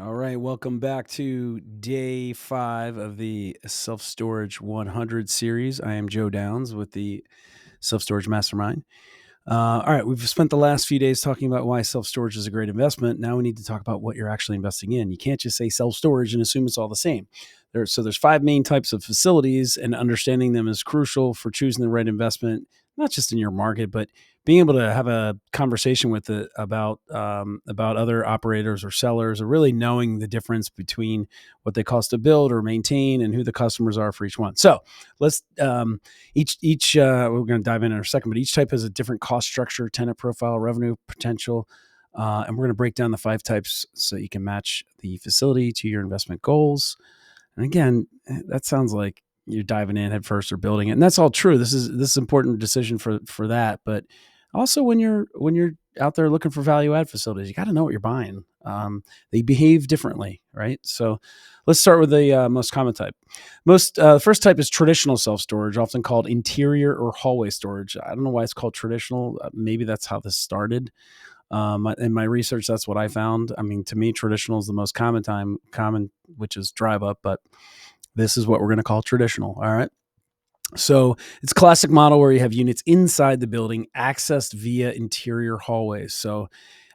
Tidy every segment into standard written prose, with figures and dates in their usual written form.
All right, welcome back to day 5 of the Self Storage 100 series. I am Joe Downs with the Self Storage Mastermind. All right, we've spent the last few days talking about why self storage is a great investment. Now we need to talk about what you're actually investing in. You can't just say self storage and assume it's all the same. There's 5 main types of facilities, and understanding them is crucial for choosing the right investment, not just in your market, but being able to have a conversation with it about other operators or sellers, or really knowing the difference between what they cost to build or maintain and who the customers are for each one. So let's each we're going to dive in a second, but each type has a different cost structure, tenant profile, revenue potential, and we're going to break down the 5 types so you can match the facility to your investment goals. And again, that sounds like you're diving in head first or building it, and that's all true. This is an important decision for that, but also when you're out there looking for value add facilities, you got to know what you're buying. They behave differently, right? So let's start with the most common type. First type is traditional self storage, often called interior or hallway storage. I don't know why it's called traditional. Maybe that's how this started. In my research, that's what I found. I mean, to me, traditional is the most common, which is drive up, but this is what we're going to call traditional. All right. So it's a classic model where you have units inside the building accessed via interior hallways. So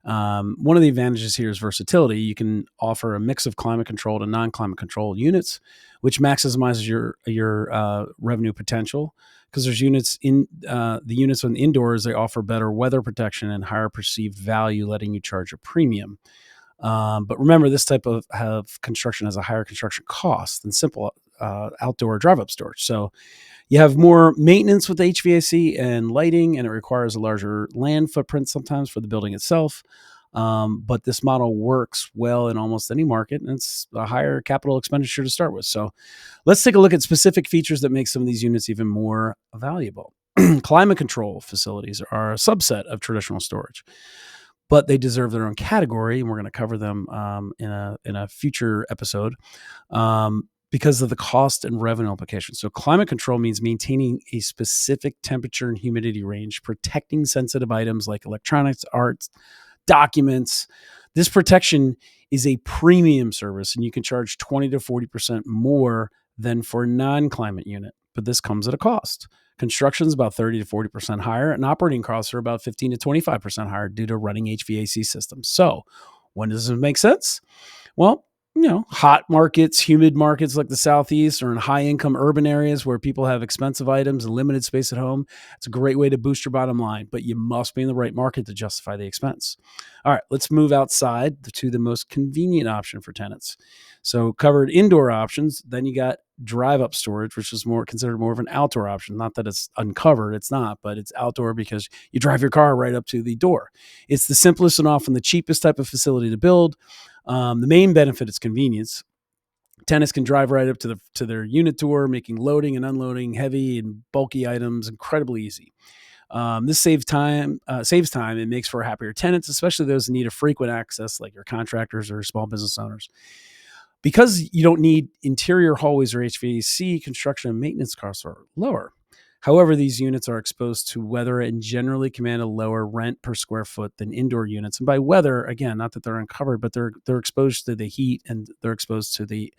one of the advantages here is versatility. You can offer a mix of climate controlled and non-climate controlled units, which maximizes your revenue potential. Because there's units in the units on the indoors, they offer better weather protection and higher perceived value, letting you charge a premium. But remember, this type of construction has a higher construction cost than simple outdoor drive-up storage. So you have more maintenance with HVAC and lighting, and it requires a larger land footprint sometimes for the building itself. But this model works well in almost any market, and it's a higher capital expenditure to start with. So let's take a look at specific features that make some of these units even more valuable. Climate control facilities are a subset of traditional storage, but they deserve their own category, and we're going to cover them in a future episode. Because of the cost and revenue implications. So climate control means maintaining a specific temperature and humidity range, protecting sensitive items like electronics, art, documents. This protection is a premium service, and you can charge 20 to 40% more than for a non-climate unit. But this comes at a cost. Construction is about 30 to 40% higher, and operating costs are about 15 to 25% higher due to running HVAC systems. So when does this make sense? Well, hot markets, humid markets like the Southeast, or in high income urban areas where people have expensive items and limited space at home. It's a great way to boost your bottom line, but you must be in the right market to justify the expense. All right, let's move outside to the most convenient option for tenants. So covered indoor options, then you got drive up storage, which is considered more of an outdoor option. Not that it's uncovered, it's not, but it's outdoor because you drive your car right up to the door. It's the simplest and often the cheapest type of facility to build. The main benefit is convenience. Tenants can drive right up to their unit door, making loading and unloading heavy and bulky items incredibly easy. This saves time and makes for happier tenants, especially those in need of frequent access, like your contractors or small business owners. Because you don't need interior hallways or HVAC, construction and maintenance costs are lower. However, these units are exposed to weather and generally command a lower rent per square foot than indoor units. And by weather, again, not that they're uncovered, but they're exposed to the heat, and they're exposed to the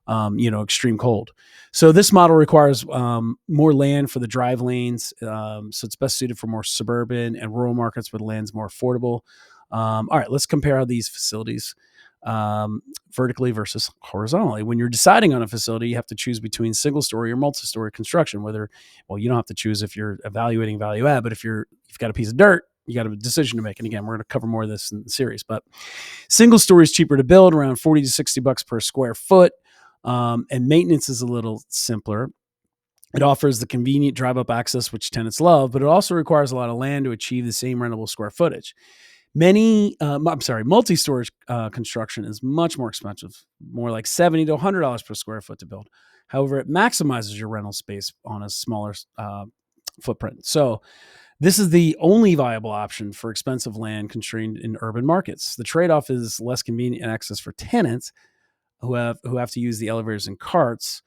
extreme cold. So this model requires more land for the drive lanes. So it's best suited for more suburban and rural markets where the land's more affordable. All right, let's compare how these facilities vertically versus horizontally. When you're deciding on a facility, you have to choose between single story or multi-story construction. You don't have to choose if you're evaluating value add, but if you've got a piece of dirt, you got a decision to make. And again, we're going to cover more of this in the series, but single story is cheaper to build, around 40 to 60 bucks per square foot. And maintenance is a little simpler. It offers the convenient drive up access, which tenants love, but it also requires a lot of land to achieve the same rentable square footage. Multi-storage construction is much more expensive, more like $70 to $100 per square foot to build. However, it maximizes your rental space on a smaller footprint. So this is the only viable option for expensive land constrained in urban markets. The trade-off is less convenient access for tenants who have to use the elevators and carts.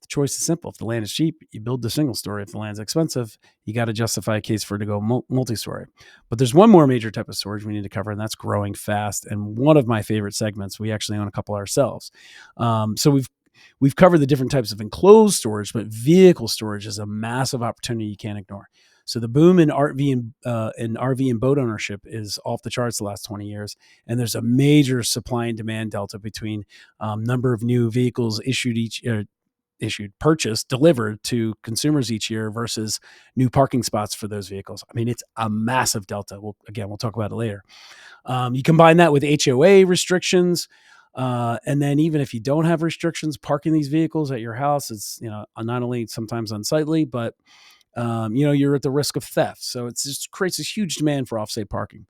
The choice is simple. If the land is cheap, you build the single story. If the land's expensive, you got to justify a case for it to go multi-story. But there's one more major type of storage we need to cover, and that's growing fast. And one of my favorite segments, we actually own a couple ourselves. So we've covered the different types of enclosed storage, but vehicle storage is a massive opportunity you can't ignore. So the boom in RV and boat ownership is off the charts the last 20 years, and there's a major supply and demand delta between number of new vehicles purchased, delivered to consumers each year versus new parking spots for those vehicles. I mean, it's a massive delta. We'll talk about it later. You combine that with HOA restrictions, and then even if you don't have restrictions, parking these vehicles at your house is, not only sometimes unsightly, but you're at the risk of theft. So it just creates this huge demand for off-site parking.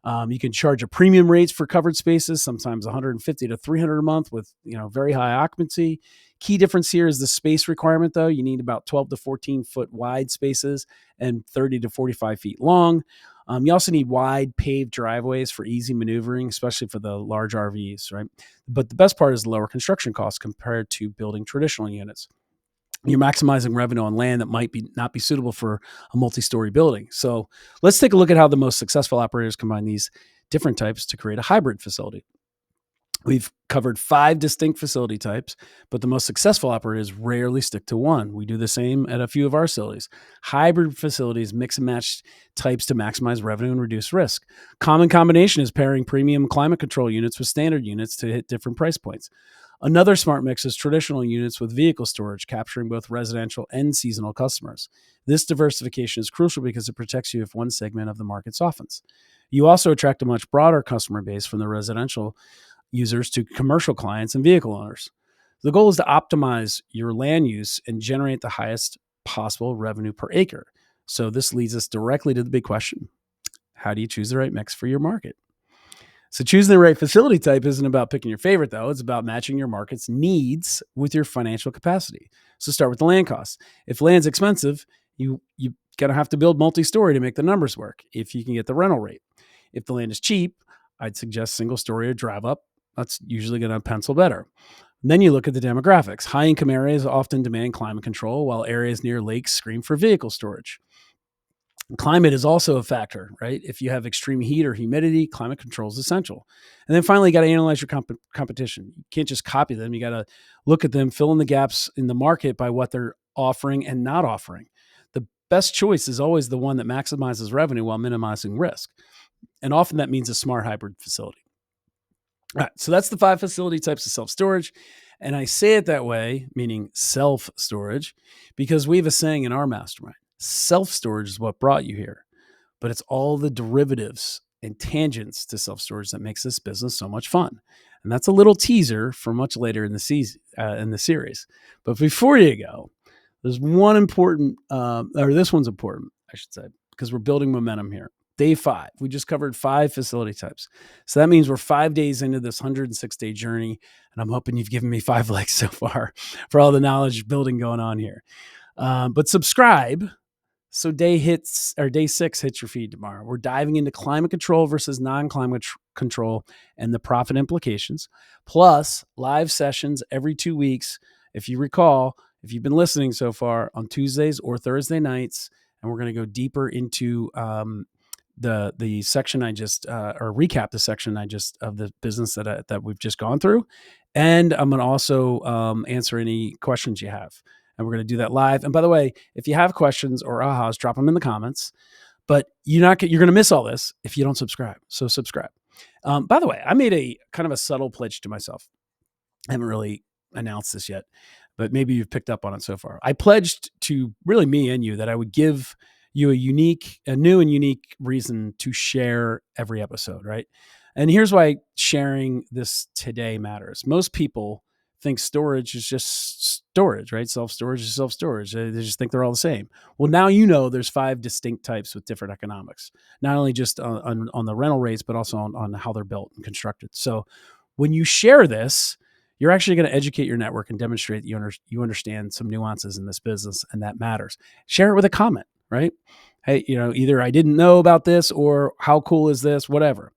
You can charge a premium rates for covered spaces, sometimes 150 to 300 a month with, very high occupancy. Key difference here is the space requirement, though. You need about 12 to 14 foot wide spaces and 30 to 45 feet long. You also need wide paved driveways for easy maneuvering, especially for the large RVs, right? But the best part is the lower construction costs compared to building traditional units. You're maximizing revenue on land that might not be suitable for a multi-story building. So let's take a look at how the most successful operators combine these different types to create a hybrid facility. We've covered 5 distinct facility types, but the most successful operators rarely stick to one. We do the same at a few of our facilities. Hybrid facilities mix and match types to maximize revenue and reduce risk. Common combination is pairing premium climate control units with standard units to hit different price points. Another smart mix is traditional units with vehicle storage, capturing both residential and seasonal customers. This diversification is crucial because it protects you if one segment of the market softens. You also attract a much broader customer base from the residential users to commercial clients and vehicle owners. The goal is to optimize your land use and generate the highest possible revenue per acre. So this leads us directly to the big question. How do you choose the right mix for your market? So choosing the right facility type isn't about picking your favorite, though. It's about matching your market's needs with your financial capacity. So start with the land costs. If land's expensive, you're going to have to build multi-story to make the numbers work if you can get the rental rate. If the land is cheap, I'd suggest single story or drive up. That's usually going to pencil better. And then you look at the demographics. High-income areas often demand climate control, while areas near lakes scream for vehicle storage. Climate is also a factor, right? If you have extreme heat or humidity, climate control is essential. And then finally, you got to analyze your competition. You can't just copy them. You got to look at them, fill in the gaps in the market by what they're offering and not offering. The best choice is always the one that maximizes revenue while minimizing risk. And often that means a smart hybrid facility. All right, so that's the 5 facility types of self-storage. And I say it that way, meaning self-storage, because we have a saying in our mastermind. Self-storage is what brought you here, but it's all the derivatives and tangents to self-storage that makes this business so much fun. And that's a little teaser for much later in the series. But before you go, there's one important, this one's important, I should say, because we're building momentum here. Day 5, we just covered 5 facility types. So that means we're 5 days into this 106-day journey, and I'm hoping you've given me 5 likes so far for all the knowledge building going on here. But subscribe. So day 6 hits your feed tomorrow. We're diving into climate control versus non-climate control and the profit implications, plus live sessions every 2 weeks. If you recall, if you've been listening so far, on Tuesdays or Thursday nights, and we're going to go deeper into the section I just or recap the section I just of the business that we've just gone through, and I'm going to also answer any questions you have. And we're going to do that live. And by the way, if you have questions or ahas, drop them in the comments. But you're going to miss all this if you don't subscribe. So subscribe. By the way, I made a kind of a subtle pledge to myself. I haven't really announced this yet, but maybe you've picked up on it so far. I pledged to really me and you that I would give you a new and unique reason to share every episode, right? And here's why sharing this today matters. Most people think storage is just storage, right? Self-storage is self-storage. They just think they're all the same. Well, now you know there's 5 distinct types with different economics, not only just on the rental rates, but also on how they're built and constructed. So when you share this, you're actually going to educate your network and demonstrate that you understand some nuances in this business, and that matters. Share it with a comment, right? Hey, either I didn't know about this or how cool is this, whatever.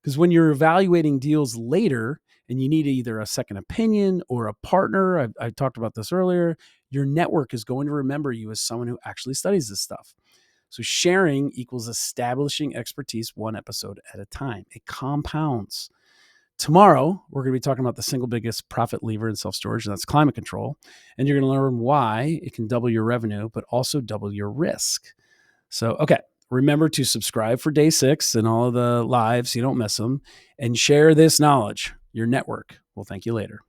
Because when you're evaluating deals later, and you need either a second opinion or a partner, I talked about this earlier, your network is going to remember you as someone who actually studies this stuff. So sharing equals establishing expertise one episode at a time. It compounds. Tomorrow, we're going to be talking about the single biggest profit lever in self-storage, and that's climate control. And you're going to learn why it can double your revenue, but also double your risk. So, okay, remember to subscribe for day 6 and all of the lives so you don't miss them, and share this knowledge. Your network will thank you later.